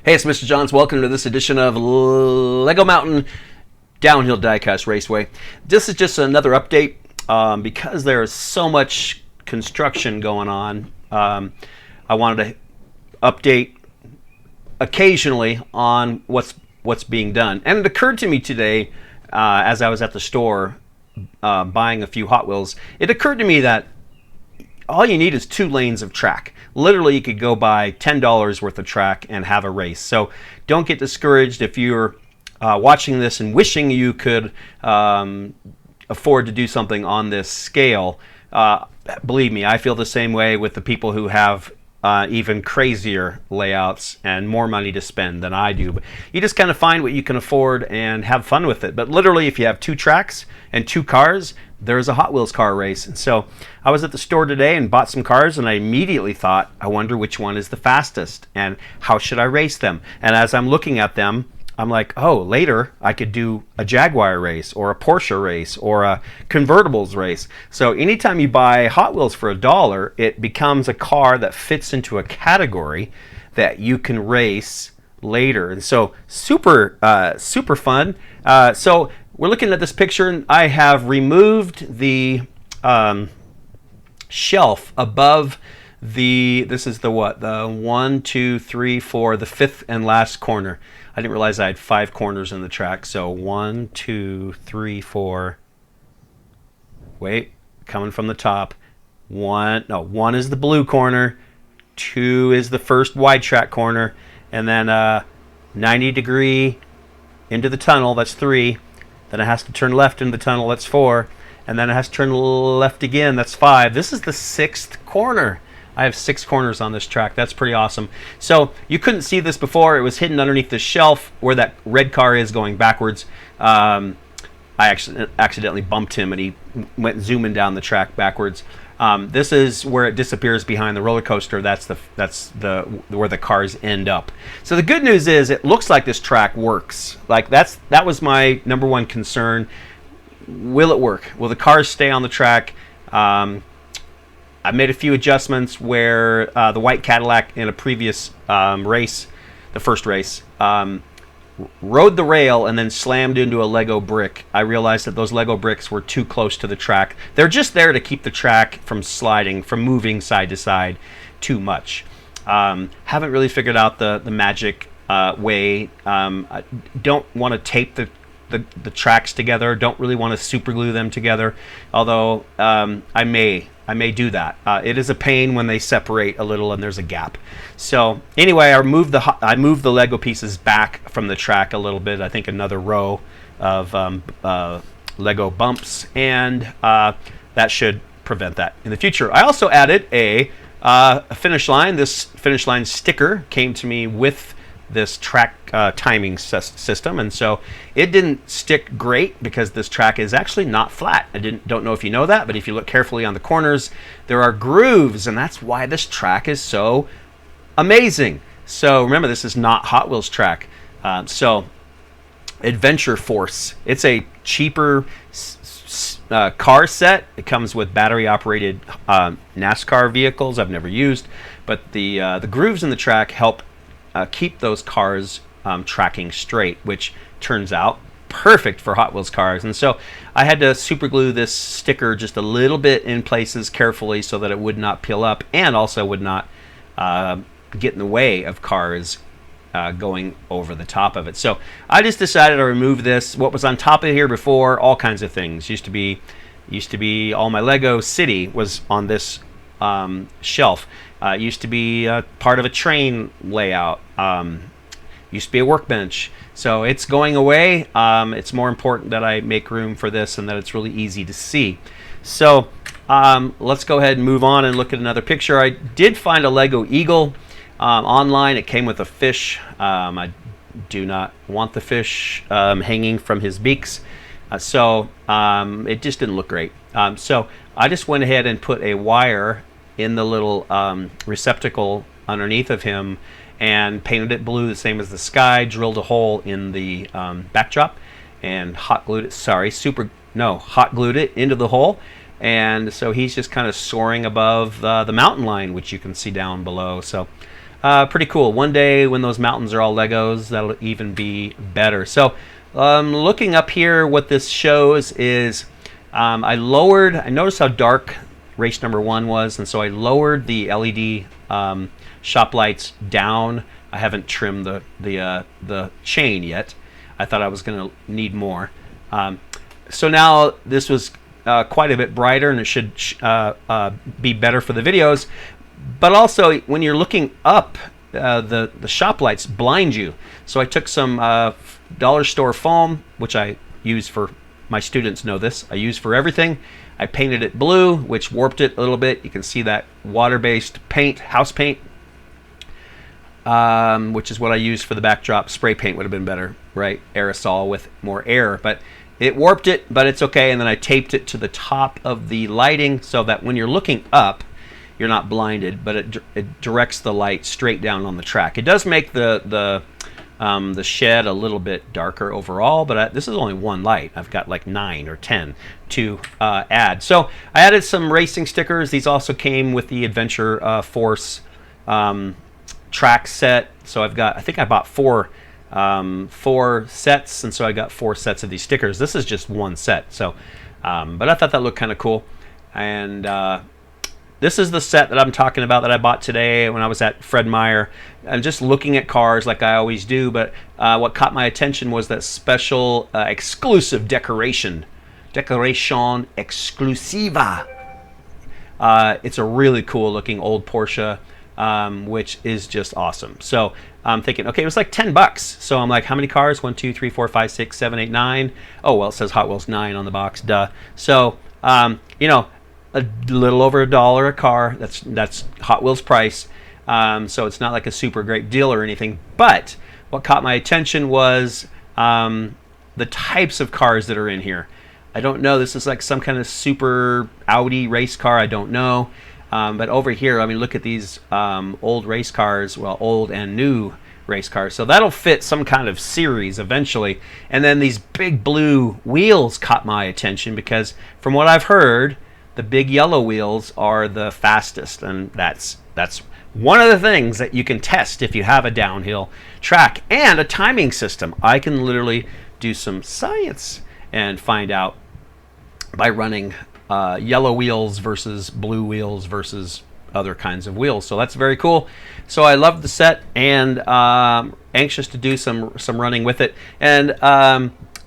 Hey, it's Mr. Johns. Welcome to this edition of Lego Mountain Downhill Diecast Raceway. This is just another update because there's so much construction going on. I wanted to update occasionally on what's being done. And it occurred to me today as I was at the store buying a few Hot Wheels, it occurred to me that all you need is 2 lanes of track. Literally, you could go buy $10 worth of track and have a race. So don't get discouraged if you're watching this and wishing you could afford to do something on this scale. Believe me, I feel the same way with the people who have even crazier layouts and more money to spend than I do. But you just kind of find what you can afford and have fun with it. But literally, if you have 2 tracks and 2 cars, there's a Hot Wheels car race. And so I was at the store today and bought some cars, and I immediately thought, I wonder which one is the fastest and how should I race them? And as I'm looking at them, I'm like, oh, later I could do a Jaguar race or a Porsche race or a convertibles race. So anytime you buy Hot Wheels for $1, it becomes a car that fits into a category that you can race later. And so super fun. So we're looking at this picture, and I have removed the shelf above this is the 1, 2, 3, 4, the 5th and last corner. I didn't realize I had 5 corners in the track. So 1, 2, 3, 4. Wait, coming from the top. 1 is the blue corner. 2 is the first wide track corner, and then 90-degree into the tunnel. That's 3. Then it has to turn left into the tunnel. That's 4. And then it has to turn left again. That's 5. This is the 6th corner. I have 6 corners on this track. That's pretty awesome. So you couldn't see this before. It was hidden underneath the shelf where that red car is going backwards. I accidentally bumped him, and he went zooming down the track backwards. This is where it disappears behind the roller coaster. That's where the cars end up. So the good news is it looks like this track works. Like that was my number one concern. Will it work? Will the cars stay on the track? I made a few adjustments where the white Cadillac in a previous race, the first race, rode the rail and then slammed into a Lego brick. I realized that those Lego bricks were too close to the track. They're just there to keep the track from sliding, from moving side to side too much. Haven't really figured out the magic way. I don't want to tape the tracks together. Don't really want to super glue them together, although I may do that. It is a pain when they separate a little and there's a gap. So anyway, I moved the Lego pieces back from the track a little bit. I think another row of Lego bumps, and that should prevent that in the future. I also added a finish line. This finish line sticker came to me with this track timing system, and so it didn't stick great because this track is actually not flat. Don't know if you know that, but if you look carefully on the corners, there are grooves, and that's why this track is so amazing. So remember, this is not Hot Wheels track. So Adventure Force, it's a cheaper car set. It comes with battery operated NASCAR vehicles I've never used, but the grooves in the track help keep those cars tracking straight, which turns out perfect for Hot Wheels cars. And so I had to super glue this sticker just a little bit in places carefully so that it would not peel up and also would not get in the way of cars going over the top of it. So I just decided to remove this. What was on top of here before, all kinds of things. Used to be all my Lego City was on this shelf. Used to be part of a train layout. Used to be a workbench. So it's going away. It's more important that I make room for this and that it's really easy to see. So let's go ahead and move on and look at another picture. I did find a Lego Eagle online. It came with a fish. I do not want the fish hanging from his beaks. So it just didn't look great. So I just went ahead and put a wire in the little receptacle underneath of him and painted it blue, the same as the sky, drilled a hole in the backdrop and hot glued it into the hole. And so he's just kind of soaring above the mountain line, which you can see down below. So pretty cool. One day when those mountains are all Legos, that'll even be better. So looking up here, what this shows is I noticed how dark race number 1 was, and so I lowered the LED shop lights down. I haven't trimmed the chain yet. I thought I was going to need more. So now this was quite a bit brighter, and it should be better for the videos. But also, when you're looking up, the shop lights blind you. So I took some dollar store foam, which I use for, my students know this, I use for everything. I painted it blue, which warped it a little bit. You can see that water-based paint, house paint, which is what I used for the backdrop. Spray paint would have been better, right? Aerosol with more air, but it warped it, but it's okay. And then I taped it to the top of the lighting so that when you're looking up, you're not blinded, but it directs the light straight down on the track. It does make the shed a little bit darker overall, but this is only one light. I've got like 9 or 10 to add. So I added some racing stickers. These also came with the Adventure Force track set. So I think I bought 4 sets, and so I got 4 sets of these stickers. This is just one set. So, but I thought that looked kind of cool. And this is the set that I'm talking about that I bought today when I was at Fred Meyer. I'm just looking at cars like I always do, but what caught my attention was that special exclusive decoration exclusiva. It's a really cool looking old Porsche, which is just awesome. So I'm thinking, okay, it was like $10. So I'm like, how many cars? 1, 2, 3, 4, 5, 6, 7, 8, 9. Oh, well, it says Hot Wheels 9 on the box, duh. So, you know, a little over $1 a car. That's Hot Wheels price. So it's not like a super great deal or anything. But what caught my attention was the types of cars that are in here. I don't know. This is like some kind of super Audi race car. I don't know. But over here, I mean, look at these old race cars. Well, old and new race cars. So that'll fit some kind of series eventually. And then these big blue wheels caught my attention because from what I've heard, the big yellow wheels are the fastest, and that's one of the things that you can test if you have a downhill track and a timing system. I can literally do some science and find out by running yellow wheels versus blue wheels versus other kinds of wheels. So that's very cool. So I love the set, and anxious to do some running with it. And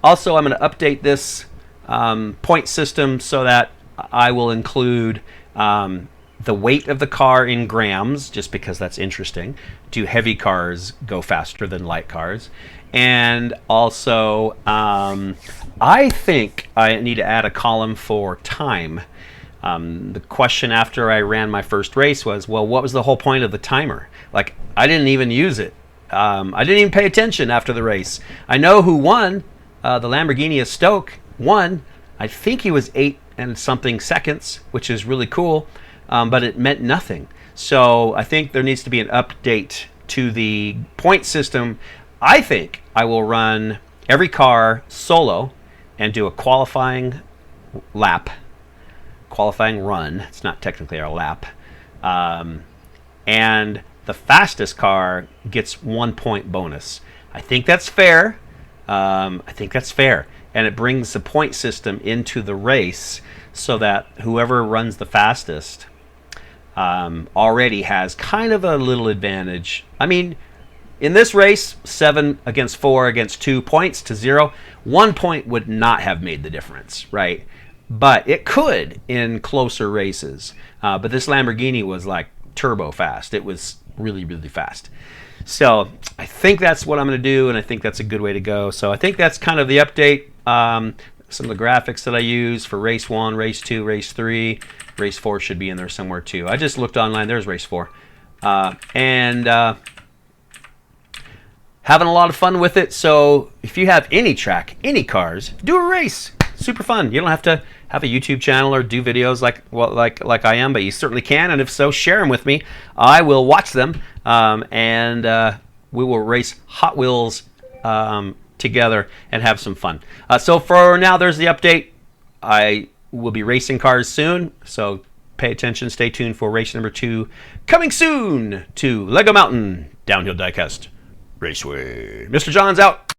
also I'm going to update this point system so that I will include the weight of the car in grams, just because that's interesting. Do heavy cars go faster than light cars? And also, I think I need to add a column for time. The question after I ran my first race was, well, what was the whole point of the timer? Like, I didn't even use it. I didn't even pay attention after the race. I know who won. The Lamborghini of Stoke won. I think he was 8 and something seconds, which is really cool, but it meant nothing. So I think there needs to be an update to the point system. I think I will run every car solo and do a qualifying run. It's not technically a lap. And the fastest car gets 1 point bonus. I think that's fair. And it brings the point system into the race so that whoever runs the fastest already has kind of a little advantage. I mean, in this race, 7 against 4 against 2 points to 0, 1 point would not have made the difference, right? But it could in closer races. But this Lamborghini was like turbo fast. It was really, really fast. So I think that's what I'm going to do, and I think that's a good way to go. So I think that's kind of the update. Some of the graphics that I use for race 1, race 2, race 3. Race 4 should be in there somewhere too. I just looked online. There's race 4. And having a lot of fun with it. So if you have any track, any cars, do a race. Super fun. You don't have to have a YouTube channel or do videos like I am, but you certainly can. And if so, share them with me. I will watch them, and we will race Hot Wheels together and have some fun. So for now, there's the update. I will be racing cars soon, so pay attention. Stay tuned for race number 2 coming soon to Lego Mountain Downhill Diecast Raceway. Mr. John's out.